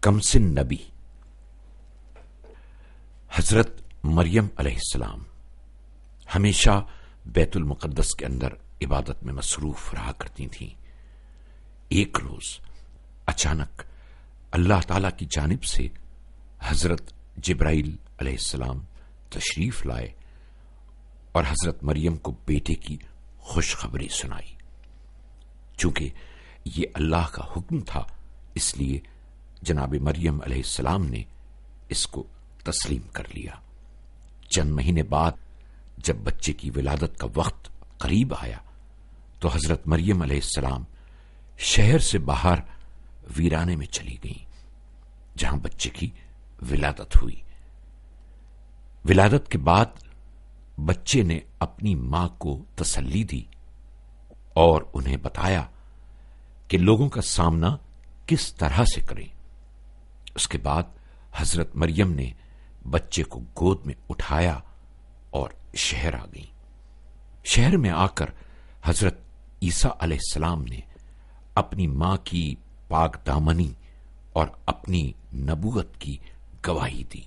کمسن نبی حضرت مریم علیہ السلام ہمیشہ بیت المقدس کے اندر عبادت میں مصروف رہا کرتی تھیں۔ ایک روز اچانک اللہ تعالی کی جانب سے حضرت جبرائیل علیہ السلام تشریف لائے اور حضرت مریم کو بیٹے کی خوشخبری سنائی۔ چونکہ یہ اللہ کا حکم تھا، اس لیے جناب مریم علیہ السلام نے اس کو تسلیم کر لیا۔ چند مہینے بعد جب بچے کی ولادت کا وقت قریب آیا تو حضرت مریم علیہ السلام شہر سے باہر ویرانے میں چلی گئیں جہاں بچے کی ولادت ہوئی۔ ولادت کے بعد بچے نے اپنی ماں کو تسلی دی اور انہیں بتایا کہ لوگوں کا سامنا کس طرح سے کریں۔ اس کے بعد حضرت مریم نے بچے کو گود میں اٹھایا اور شہر آ گئیں۔ شہر میں آ کر حضرت عیسیٰ علیہ السلام نے اپنی ماں کی پاک دامنی اور اپنی نبوت کی گواہی دی۔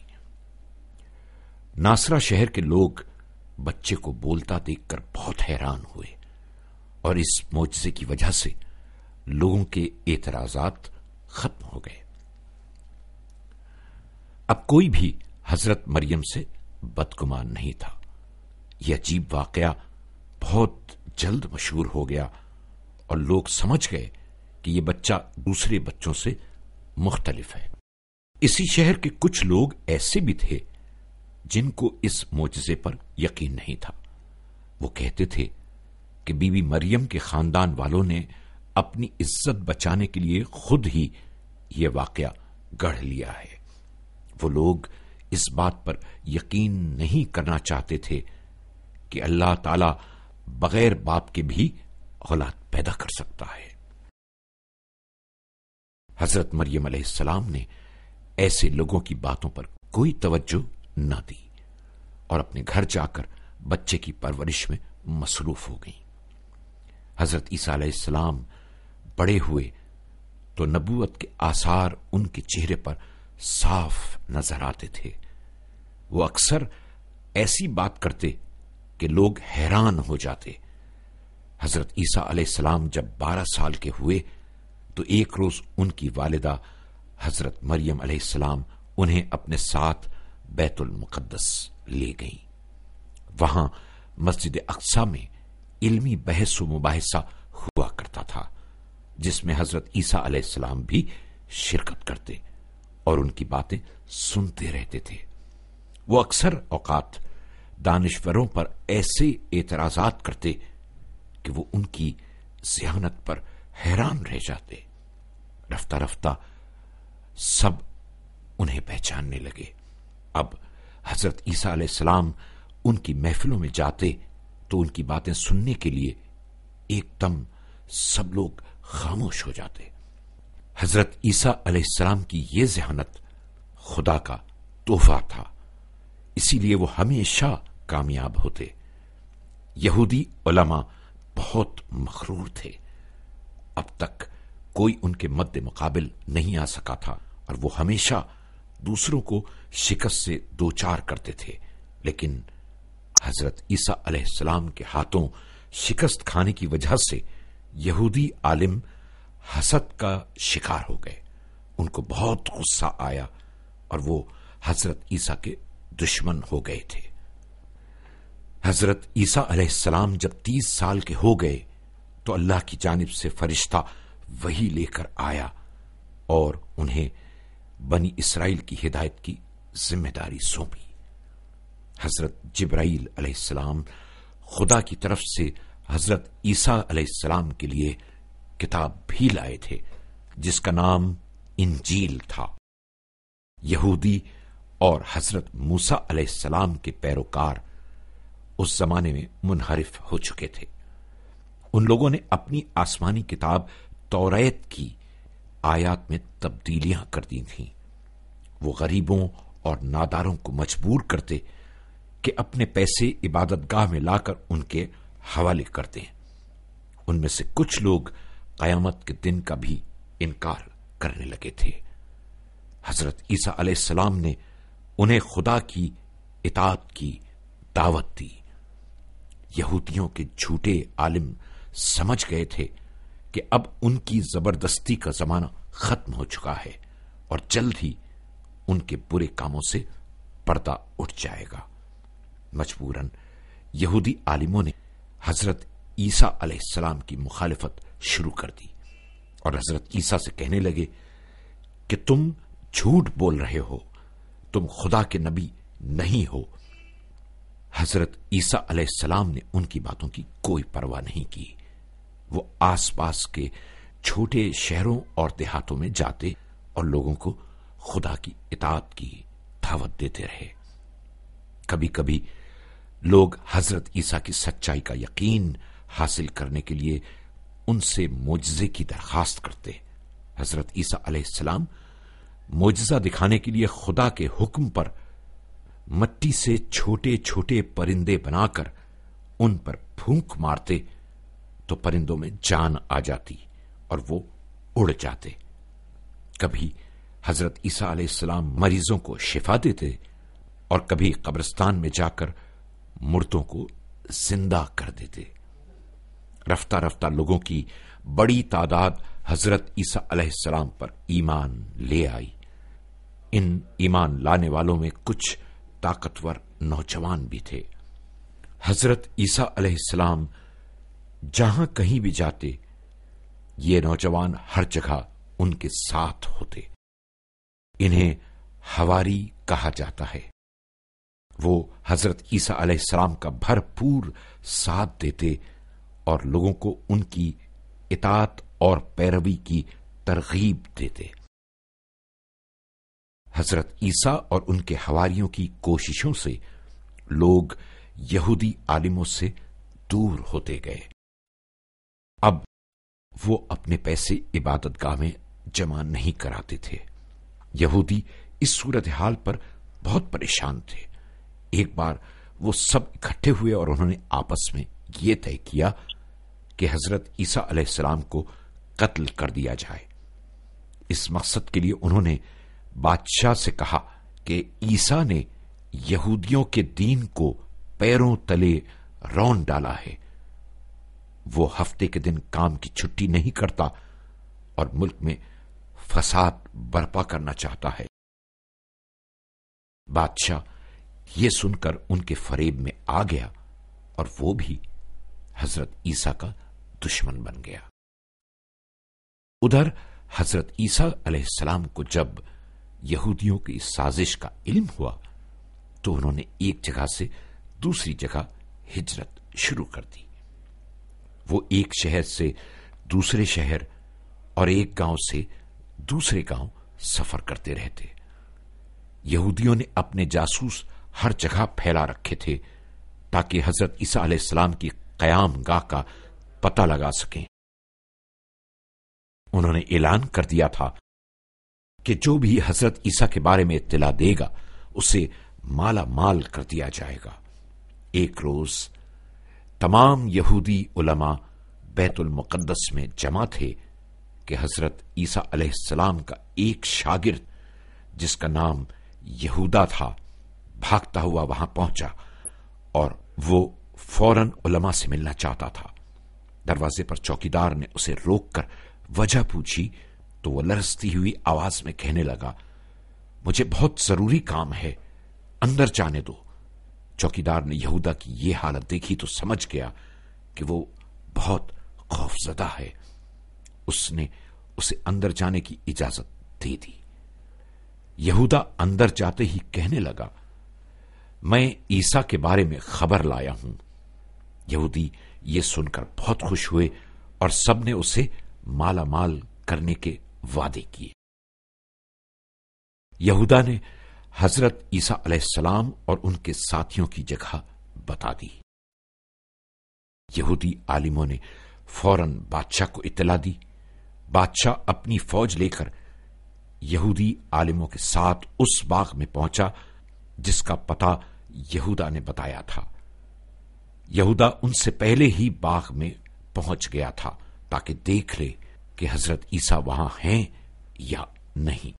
ناصرہ شہر کے لوگ بچے کو بولتا دیکھ کر بہت حیران ہوئے اور اس معجزے کی وجہ سے لوگوں کے اعتراضات ختم ہو گئے۔ اب کوئی بھی حضرت مریم سے بدگمان نہیں تھا۔ یہ عجیب واقعہ بہت جلد مشہور ہو گیا اور لوگ سمجھ گئے کہ یہ بچہ دوسرے بچوں سے مختلف ہے۔ اسی شہر کے کچھ لوگ ایسے بھی تھے جن کو اس معجزے پر یقین نہیں تھا۔ وہ کہتے تھے کہ بی بی مریم کے خاندان والوں نے اپنی عزت بچانے کے لیے خود ہی یہ واقعہ گڑھ لیا ہے۔ وہ لوگ اس بات پر یقین نہیں کرنا چاہتے تھے کہ اللہ تعالی بغیر باپ کے بھی اولاد پیدا کر سکتا ہے۔ حضرت مریم علیہ السلام نے ایسے لوگوں کی باتوں پر کوئی توجہ نہ دی اور اپنے گھر جا کر بچے کی پرورش میں مصروف ہو گئیں۔ حضرت عیسیٰ علیہ السلام بڑے ہوئے تو نبوت کے آثار ان کے چہرے پر صاف نظر آتے تھے۔ وہ اکثر ایسی بات کرتے کہ لوگ حیران ہو جاتے۔ حضرت عیسیٰ علیہ السلام جب 12 سال کے ہوئے تو ایک روز ان کی والدہ حضرت مریم علیہ السلام انہیں اپنے ساتھ بیت المقدس لے گئیں۔ وہاں مسجد اقصی میں علمی بحث و مباحثہ ہوا کرتا تھا جس میں حضرت عیسیٰ علیہ السلام بھی شرکت کرتے اور ان کی باتیں سنتے رہتے تھے۔ وہ اکثر اوقات دانشوروں پر ایسے اعتراضات کرتے کہ وہ ان کی ذہانت پر حیران رہ جاتے۔ رفتہ رفتہ سب انہیں پہچاننے لگے۔ اب حضرت عیسیٰ علیہ السلام ان کی محفلوں میں جاتے تو ان کی باتیں سننے کے لیے ایک دم سب لوگ خاموش ہو جاتے۔ حضرت عیسیٰ علیہ السلام کی یہ ذہانت خدا کا تحفہ تھا، اسی لیے وہ ہمیشہ کامیاب ہوتے۔ یہودی علماء بہت مغرور تھے۔ اب تک کوئی ان کے مد مقابل نہیں آ سکا تھا اور وہ ہمیشہ دوسروں کو شکست سے دوچار کرتے تھے، لیکن حضرت عیسیٰ علیہ السلام کے ہاتھوں شکست کھانے کی وجہ سے یہودی عالم حسد کا شکار ہو گئے۔ ان کو بہت غصہ آیا اور وہ حضرت عیسیٰ کے دشمن ہو گئے تھے۔ حضرت عیسیٰ علیہ السلام جب 30 سال کے ہو گئے تو اللہ کی جانب سے فرشتہ وحی لے کر آیا اور انہیں بنی اسرائیل کی ہدایت کی ذمہ داری سونپی۔ حضرت جبرائیل علیہ السلام خدا کی طرف سے حضرت عیسیٰ علیہ السلام کے لیے کتاب بھی لائے تھے جس کا نام انجیل تھا۔ یہودی اور حضرت موسیٰ علیہ السلام کے پیروکار اس زمانے میں منحرف ہو چکے تھے۔ ان لوگوں نے اپنی آسمانی کتاب توریت کی آیات میں تبدیلیاں کر دی تھیں۔ وہ غریبوں اور ناداروں کو مجبور کرتے کہ اپنے پیسے عبادت گاہ میں لا کر ان کے حوالے کر دیں۔ ان میں سے کچھ لوگ قیامت کے دن کا بھی انکار کرنے لگے تھے۔ حضرت عیسیٰ علیہ السلام نے انہیں خدا کی اطاعت کی دعوت دی۔ یہودیوں کے جھوٹے عالم سمجھ گئے تھے کہ اب ان کی زبردستی کا زمانہ ختم ہو چکا ہے اور جلد ہی ان کے برے کاموں سے پردہ اٹھ جائے گا۔ مجبوراً یہودی عالموں نے حضرت عیسیٰ علیہ السلام کی مخالفت شروع کر دی اور حضرت عیسیٰ سے کہنے لگے کہ تم جھوٹ بول رہے ہو، تم خدا کے نبی نہیں ہو۔ حضرت عیسیٰ علیہ السلام نے ان کی باتوں کی کوئی پرواہ نہیں کی۔ وہ آس پاس کے چھوٹے شہروں اور دیہاتوں میں جاتے اور لوگوں کو خدا کی اطاعت کی دعوت دیتے رہے۔ کبھی کبھی لوگ حضرت عیسیٰ کی سچائی کا یقین حاصل کرنے کے لیے ان سے معجزے کی درخواست کرتے۔ حضرت عیسیٰ علیہ السلام معجزہ دکھانے کے لیے خدا کے حکم پر مٹی سے چھوٹے چھوٹے پرندے بنا کر ان پر پھونک مارتے تو پرندوں میں جان آ جاتی اور وہ اڑ جاتے۔ کبھی حضرت عیسیٰ علیہ السلام مریضوں کو شفا دیتے اور کبھی قبرستان میں جا کر مردوں کو زندہ کر دیتے۔ رفتہ رفتہ لوگوں کی بڑی تعداد حضرت عیسیٰ علیہ السلام پر ایمان لے آئی۔ ان ایمان لانے والوں میں کچھ طاقتور نوجوان بھی تھے۔ حضرت عیسیٰ علیہ السلام جہاں کہیں بھی جاتے، یہ نوجوان ہر جگہ ان کے ساتھ ہوتے۔ انہیں حواری کہا جاتا ہے۔ وہ حضرت عیسیٰ علیہ السلام کا بھرپور ساتھ دیتے اور لوگوں کو ان کی اطاعت اور پیروی کی ترغیب دیتے۔ حضرت عیسیٰ اور ان کے حواریوں کی کوششوں سے لوگ یہودی عالموں سے دور ہوتے گئے۔ اب وہ اپنے پیسے عبادت گاہ میں جمع نہیں کراتے تھے۔ یہودی اس صورتحال پر بہت پریشان تھے۔ ایک بار وہ سب اکٹھے ہوئے اور انہوں نے آپس میں یہ طے کیا کہ حضرت عیسیٰ علیہ السلام کو قتل کر دیا جائے۔ اس مقصد کے لیے انہوں نے بادشاہ سے کہا کہ عیسیٰ نے یہودیوں کے دین کو پیروں تلے رون ڈالا ہے۔ وہ ہفتے کے دن کام کی چھٹی نہیں کرتا اور ملک میں فساد برپا کرنا چاہتا ہے۔ بادشاہ یہ سن کر ان کے فریب میں آ گیا اور وہ بھی حضرت عیسیٰ کا دشمن بن گیا۔ ادھر حضرت عیسیٰ علیہ السلام کو جب یہودیوں کی اس سازش کا علم ہوا تو انہوں نے ایک جگہ سے دوسری جگہ ہجرت شروع کر دی۔ وہ ایک شہر سے دوسرے شہر اور ایک گاؤں سے دوسرے گاؤں سفر کرتے رہتے۔ یہودیوں نے اپنے جاسوس ہر جگہ پھیلا رکھے تھے تاکہ حضرت عیسیٰ علیہ السلام کی قیام گاہ کا پتہ لگا سکیں۔ انہوں نے اعلان کر دیا تھا کہ جو بھی حضرت عیسیٰ کے بارے میں اطلاع دے گا اسے مالا مال کر دیا جائے گا۔ ایک روز تمام یہودی علماء بیت المقدس میں جمع تھے کہ حضرت عیسیٰ علیہ السلام کا ایک شاگرد جس کا نام یہودا تھا بھاگتا ہوا وہاں پہنچا اور وہ فوراً علماء سے ملنا چاہتا تھا۔ دروازے پر چوکیدار نے اسے روک کر وجہ پوچھی تو وہ لرزتی ہوئی آواز میں کہنے لگا، مجھے بہت ضروری کام ہے، اندر جانے دو۔ چوکیدار نے یہودا کی یہ حالت دیکھی تو سمجھ گیا کہ وہ بہت خوفزدہ ہے۔ اس نے اسے اندر جانے کی اجازت دے دی۔ یہودا اندر جاتے ہی کہنے لگا، میں عیسیٰ کے بارے میں خبر لایا ہوں۔ یہودی یہ سن کر بہت خوش ہوئے اور سب نے اسے مالا مال کرنے کے وعدے کیے۔ یہودا نے حضرت عیسیٰ علیہ السلام اور ان کے ساتھیوں کی جگہ بتا دی۔ یہودی عالموں نے فوراً بادشاہ کو اطلاع دی۔ بادشاہ اپنی فوج لے کر یہودی عالموں کے ساتھ اس باغ میں پہنچا جس کا پتہ یہودا نے بتایا تھا۔ یہودا ان سے پہلے ہی باغ میں پہنچ گیا تھا تاکہ دیکھ لے کہ حضرت عیسیٰ وہاں ہیں یا نہیں۔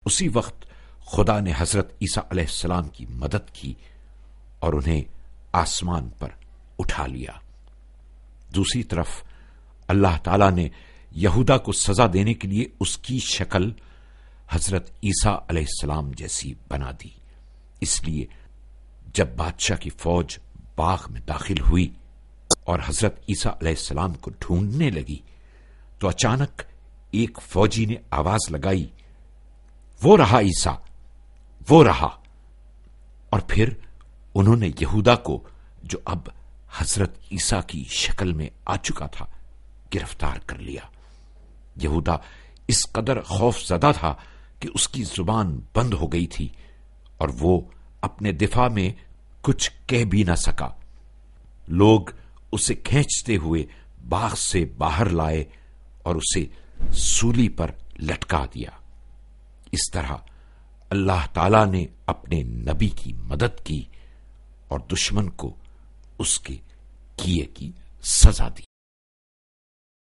اسی وقت خدا نے حضرت عیسیٰ علیہ السلام کی مدد کی اور انہیں آسمان پر اٹھا لیا۔ دوسری طرف اللہ تعالی نے یہودا کو سزا دینے کے لیے اس کی شکل حضرت عیسیٰ علیہ السلام جیسی بنا دی۔ اس لیے جب بادشاہ کی فوج باغ میں داخل ہوئی اور حضرت عیسیٰ علیہ السلام کو ڈھونڈنے لگی تو اچانک ایک فوجی نے آواز لگائی، وہ رہا عیسیٰ، وہ رہا۔ اور پھر انہوں نے یہودا کو، جو اب حضرت عیسیٰ کی شکل میں آ چکا تھا، گرفتار کر لیا۔ یہودا اس قدر خوف زدہ تھا کہ اس کی زبان بند ہو گئی تھی اور وہ اپنے دفاع میں کچھ کہہ بھی نہ سکا۔ لوگ اسے کھینچتے ہوئے باغ سے باہر لائے اور اسے سولی پر لٹکا دیا۔ اس طرح اللہ تعالی نے اپنے نبی کی مدد کی اور دشمن کو اس کے کیے کی سزا دی۔